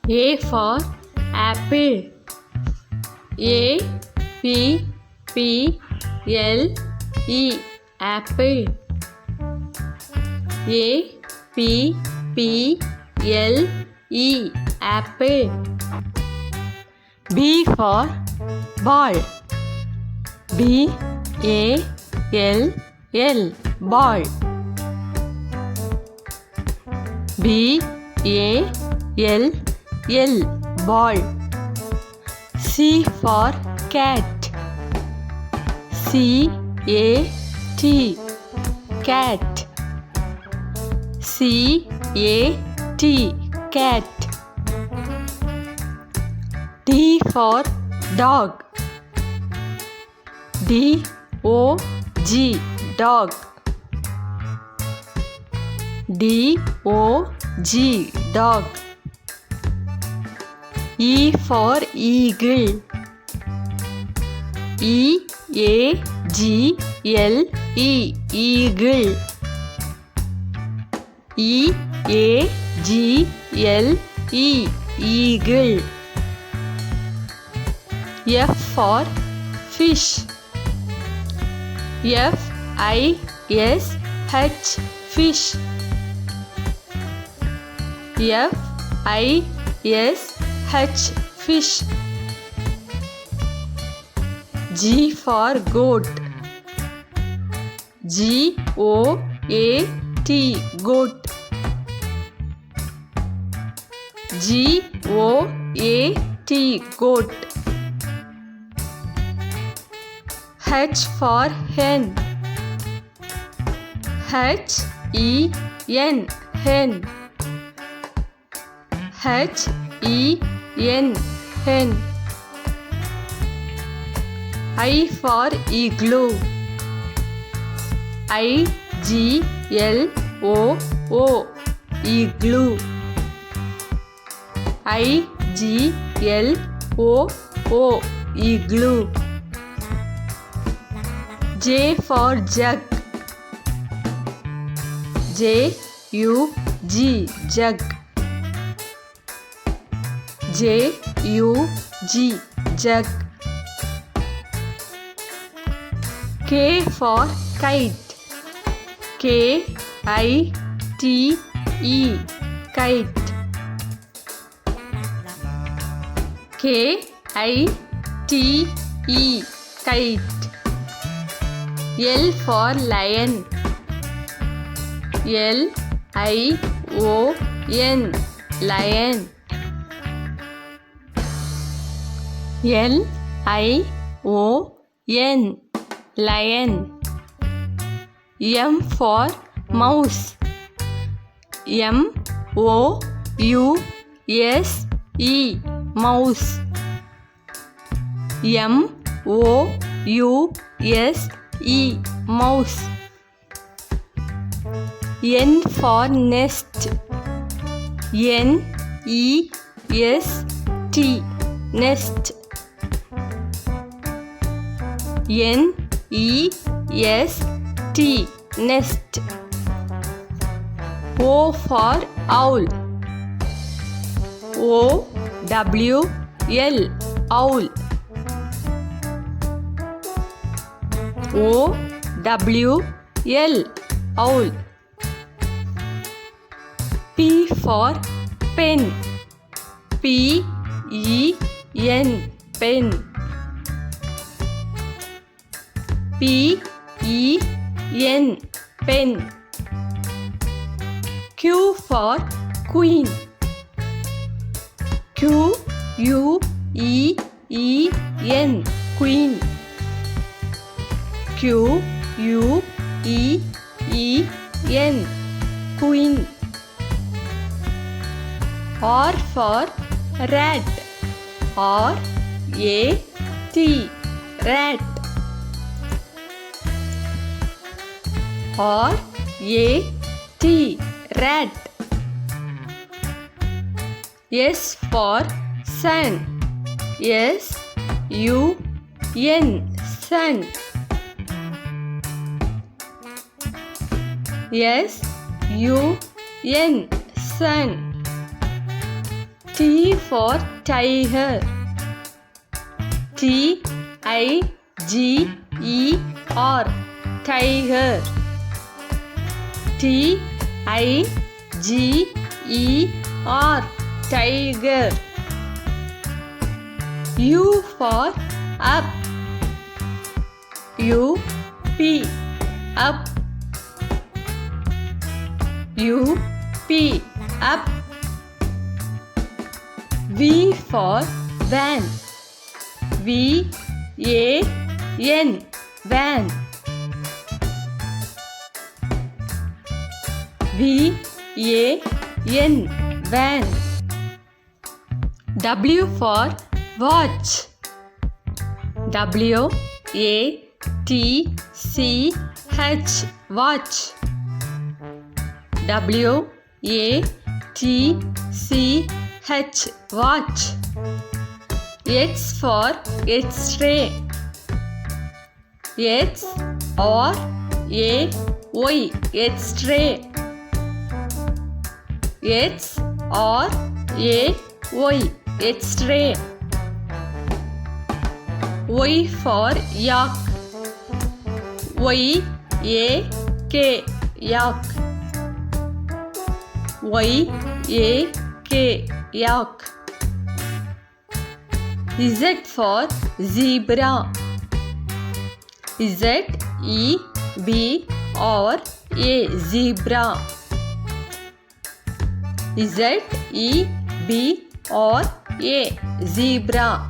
A for apple. A P P L E apple. A P P L E apple. B for ball. B A L L ball. B A L L ball. C for cat. C A T cat. C A T cat. D for dog. D O G dog. D O G dog. E for eagle. E A G L E eagle. E A G L E eagle. F for fish. F I S H fish. F I S H fish. G for goat. G O A T goat. G O A T goat. H for hen. H E N hen. H E N hen. I for igloo. I G L O O igloo. I G L O O igloo. J for jug. J U G jug. J U G jug. K for kite. K I T E kite. K I T E kite. L for lion. L I O N lion. L I O N lion. M for mouse. M O U S E mouse. M O U S E mouse. N for nest. N E S T nest. N E S T nest. O for owl. O W L owl. O W L owl. P for pen. P E N pen. P E N pen. Q for queen. Q U E E N queen. Q U E E N queen. R for rat. R A T rat. R A T rat. S for sun. S U N sun. S-U-N, sun. T for tiger. T-I-G-E-R, tiger. T-I-G-E-R, tiger. U for up. U-P, up. U-P, up. V for van. V-A-N, van. V-A-N, van. W for watch. W-A-T-C-H, watch. W-A-T-C-H, watch. X for X-ray. X-R-A-Y, X-ray. X-R-A-Y, X-ray. Y for yak. Y-A-K, yak. Y-A-K, yak. Z for zebra. Z-E-B-R-A, zebra. Z-E-B-R-A, zebra.